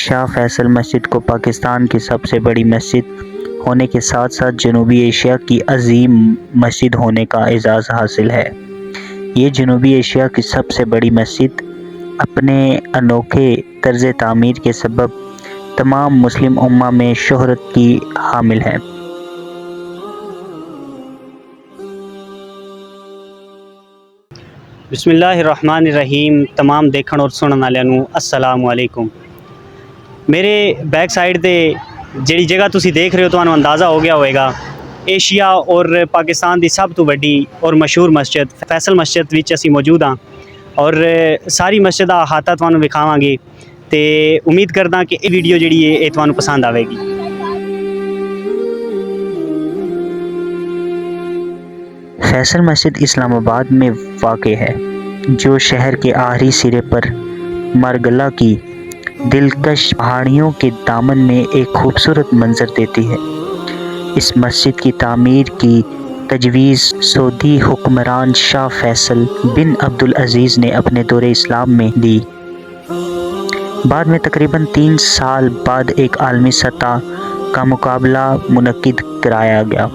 शाह फैसल मस्जिद को पाकिस्तान की सबसे बड़ी मस्जिद होने के साथ साथ जनूबी एशिया की अजीम मस्जिद होने का एजाज़ हासिल है। ये जनूबी एशिया की सबसे बड़ी मस्जिद अपने अनोखे तर्ज तामीर के सबब तमाम मुस्लिम उम्मा में शोहरत की हामिल है। बिस्मिल्लाहिर्रहमानिर्रहीम। तमाम देखण और सुनने वालिਆਂ ਨੂੰ अस्सलाम वालेकुम। मेरे बैक साइड ਤੇ ਜਿਹੜੀ ਜਗ੍ਹਾ ਤੁਸੀਂ ਦੇਖ ਰਹੇ ਹੋ ਤੁਹਾਨੂੰ ਅੰਦਾਜ਼ਾ ਹੋ ਗਿਆ ਹੋਵੇਗਾ ਏਸ਼ੀਆ ਔਰ ਪਾਕਿਸਤਾਨ ਦੀ ਸਭ ਤੋਂ ਵੱਡੀ ਔਰ ਮਸ਼ਹੂਰ ਮਸਜਿਦ ਫੈਸਲ ਮਸਜਿਦ ਵਿੱਚ ਅਸੀਂ ਮੌਜੂਦ ਹਾਂ ਔਰ ਸਾਰੀ ਮਸਜਿਦ ਦਾ ਅਹਾਤਾ ਤੁਹਾਨੂੰ ਵਿਖਾਵਾਂਗੇ ਤੇ ਉਮੀਦ ਕਰਦਾ ਕਿ ਇਹ ਵੀਡੀਓ ਜਿਹੜੀ ਹੈ ਇਹ ਤੁਹਾਨੂੰ ਪਸੰਦ ਆਵੇਗੀ। फैसल मस्जिद इस्लामाबाद में वाक़ है, जो शहर के आखिरी सिरे पर मरगला की दिलकश पहाड़ियों के दामन में एक खूबसूरत मंजर देती है। इस मस्जिद की तामीर की तजवीज़ सऊदी हुक्मरान शाह फैसल बिन अब्दुल अज़ीज़ ने अपने दौरे इस्लाम में दी। बाद में तकरीबन 3 साल बाद एक आलमी सतह का मुकाबला मुनक्किद कराया गया,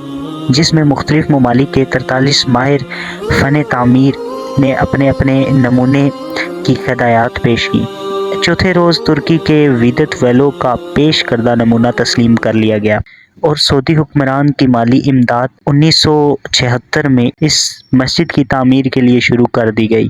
जिसमें मुख्तलिफ ममालिक के 43 माहिर फ़न तामीर ने अपने अपने नमूने की हिदायत पेश की। चौथे रोज़ तुर्की के विदत वेलो का पेश करदा नमूना तस्लीम कर लिया गया और सऊदी हुक्मरान की माली इमदाद 1976 में इस मस्जिद की तामीर के लिए शुरू कर दी गई।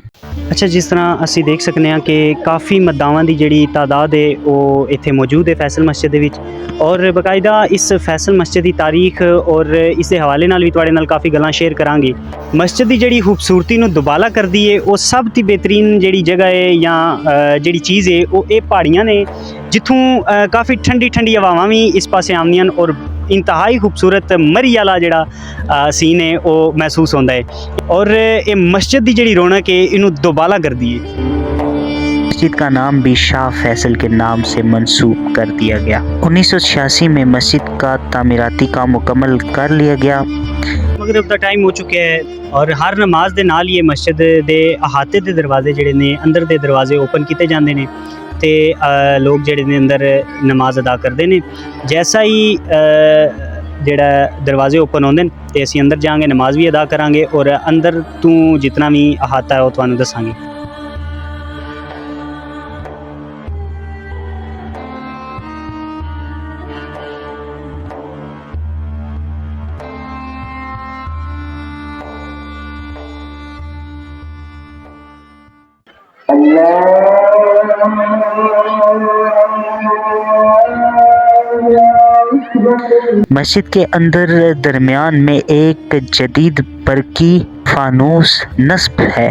ਅੱਛਾ, ਜਿਸ ਤਰ੍ਹਾਂ ਅਸੀਂ ਦੇਖ ਸਕਦੇ ਹਾਂ ਕਿ ਕਾਫੀ ਮਦਾਵਾਂ ਦੀ ਜਿਹੜੀ ਤਾਦਾਦ ਹੈ ਉਹ ਇੱਥੇ ਮੌਜੂਦ ਹੈ ਫੈਸਲ ਮਸਜਿਦ ਦੇ ਵਿੱਚ ਔਰ ਬਕਾਇਦਾ ਇਸ ਫੈਸਲ ਮਸਜਿਦ ਦੀ ਤਾਰੀਖ ਔਰ ਇਸ ਦੇ ਹਵਾਲੇ ਨਾਲ ਵੀ ਤੁਹਾਡੇ ਨਾਲ ਕਾਫੀ ਗੱਲਾਂ ਸ਼ੇਅਰ ਕਰਾਂਗੇ। ਮਸਜਿਦ ਦੀ ਜਿਹੜੀ ਖੂਬਸੂਰਤੀ ਨੂੰ ਦੁਬਾਲਾ ਕਰਦੀ ਹੈ ਉਹ ਸਭ ਤੋਂ ਬਿਹਤਰੀਨ ਜਿਹੜੀ ਜਗ੍ਹਾ ਹੈ ਜਾਂ ਜਿਹੜੀ ਚੀਜ਼ ਹੈ ਉਹ ਇਹ ਪਹਾੜੀਆਂ ਨੇ ਜਿੱਥੋਂ ਕਾਫੀ ਠੰਡੀ ਠੰਡੀ ਹਵਾਵਾਂ ਵੀ ਇਸ ਪਾਸੇ ਆਉਂਦੀਆਂ ਹਨ ਔਰ इंतहाई खूबसूरत मरी वाला जड़ा सीन है वो महसूस होता है और ये मस्जिद की जी रौनक है इनू दोबाला कर दी है। मस्जिद का नाम भी शाह फैसल के नाम से मंसूब कर दिया गया। 1986 में मस्जिद का तामीराती काम मुकम्मल कर लिया गया। मगरिब का टाइम हो चुका है और हर नमाज के नाल ये मस्जिद के अहाते के दरवाजे जोड़े ने अंदर के दरवाजे ओपन किए जाते हैं ਤੇ ਲੋਕ ਜਿਹੜੇ ਨੇ ਅੰਦਰ ਨਮਾਜ਼ ਅਦਾ ਕਰਦੇ ਨੇ। ਜੈਸਾ ਹੀ ਜਿਹੜਾ ਦਰਵਾਜ਼ੇ ਓਪਨ ਹੁੰਦੇ ਨੇ ਤੇ ਅਸੀਂ ਅੰਦਰ ਜਾਵਾਂਗੇ, ਨਮਾਜ਼ ਵੀ ਅਦਾ ਕਰਾਂਗੇ ਔਰ ਅੰਦਰ ਤੋਂ ਜਿਤਨਾ ਵੀ ਅਹਾਤਾ ਹੈ ਉਹ ਤੁਹਾਨੂੰ ਦੱਸਾਂਗੇ। मस्जिद के अंदर दरमियान में एक जदीद बरकी फानूस नस्ब है।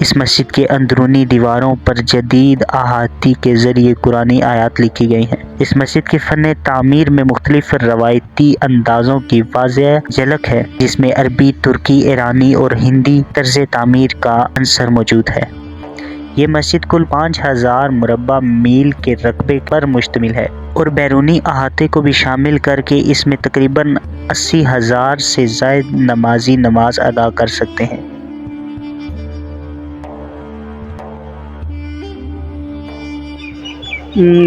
इस मस्जिद के अंदरूनी दीवारों पर जदीद अहाती के ज़रिए कुरानी आयात लिखी गई हैं। इस मस्जिद के फ़न तामीर में मुख्तलिफ रवायती अंदाज़ों की वाज़ेह झलक है, जिसमें अरबी, तुर्की, ईरानी और हिंदी तर्ज तामीर का अंसर मौजूद है। ये मस्जिद कुल 5000 मुरब्बा मील के रकबे पर मुश्तमिल है और बैरूनी अहाते को भी शामिल करके इसमें तकरीबन 80,000 से ज़ायद नमाजी नमाज अदा कर सकते हैं।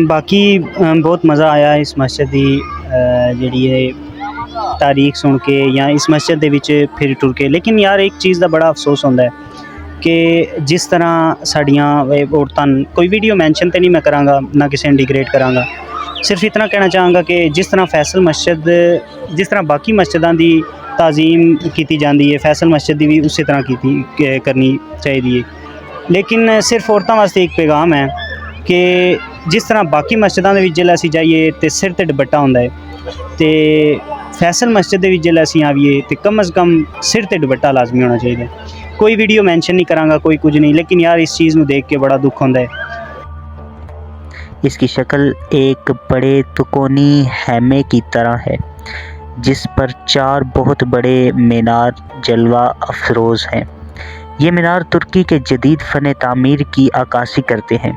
बाकी बहुत मज़ा आया इस मस्जिद की जी है तारीख सुन के या इस मस्जिद के विच फिर टुर के। लेकिन यार एक चीज़ का बड़ा अफसोस होता है कि जिस तरह साड़ियाँ औरतां, कोई वीडियो मैंशन तो नहीं मैं कराँगा, ना किसी ने डिग्रेड कराँगा, सिर्फ इतना कहना चाहूँगा कि जिस तरह फैसल मस्जिद जिस तरह बाकी मस्जिदों की ताज़ीम की जाती है फैसल मस्जिद की भी उसी तरह करनी चाहिए। लेकिन सिर्फ औरतों वास्ते एक पैगाम है कि जिस तरह बाकी मस्जिदों के जिले असीं जाइए तो सिर ते दुपट्टा होंदा है तो फैसल मस्जिद के जिले असीं आवीए तो कम अज़ कम सिर ते दुपट्टा लाजमी होना चाहिए। कोई वीडियो मेंशन नहीं कराँगा, कोई कुछ नहीं, लेकिन यार इस चीज़ को देख के बड़ा दुख होता है। इसकी शक्ल एक बड़े तुकोनी हैमे की तरह है, जिस पर 4 बहुत बड़े मीनार जलवा अफरोज़ हैं। ये मीनार तुर्की के जदीद फ़न तामीर की अक्कासी करते हैं,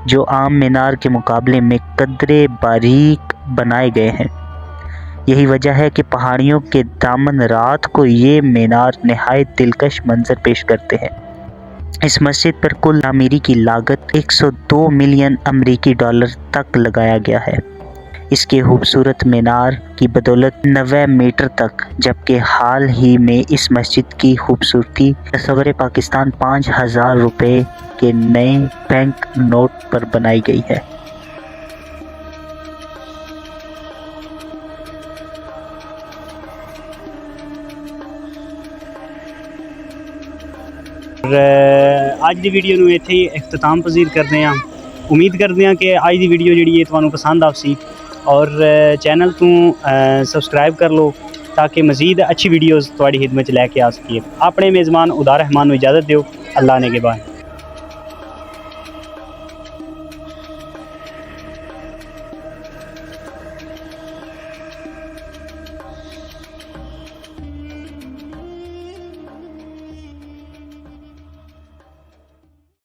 जो आम मीनार के मुकाबले में कदरे बारीक बनाए गए हैं। यही वजह है कि पहाड़ियों के दामन रात को ये मीनार नहायत दिलकश मंजर पेश करते हैं। इस मस्जिद पर कुल तामीरी की लागत 102 मिलियन अमेरिकी डॉलर तक लगाया गया है। इसके खूबसूरत मीनार की बदौलत 90 मीटर तक, जबकि हाल ही में इस मस्जिद की खूबसूरती तस्वीर पाकिस्तान 5000 रुपये के नए बैंक नोट पर बनाई गई है। ਅੱਜ ਦੀ ਵੀਡੀਓ ਨੂੰ ਇੱਥੇ ਹੀ ਇਖਤਤਾਮ ਪਜ਼ੀਰ ਕਰਦੇ ਹਾਂ। ਉਮੀਦ ਕਰਦੇ ਹਾਂ ਕਿ ਅੱਜ ਦੀ ਵੀਡੀਓ ਜਿਹੜੀ ਹੈ ਤੁਹਾਨੂੰ ਪਸੰਦ ਆਵਸੀ ਔਰ ਚੈਨਲ ਨੂੰ ਸਬਸਕ੍ਰਾਈਬ ਕਰ ਲਓ ताकि मज़ीद अच्छी वीडियोज़ थोड़ी खिदमत च लैके आ सकिए। अपने मेज़बान उदार रहमान को इजाज़त दो। अल्लाह ने के बाद।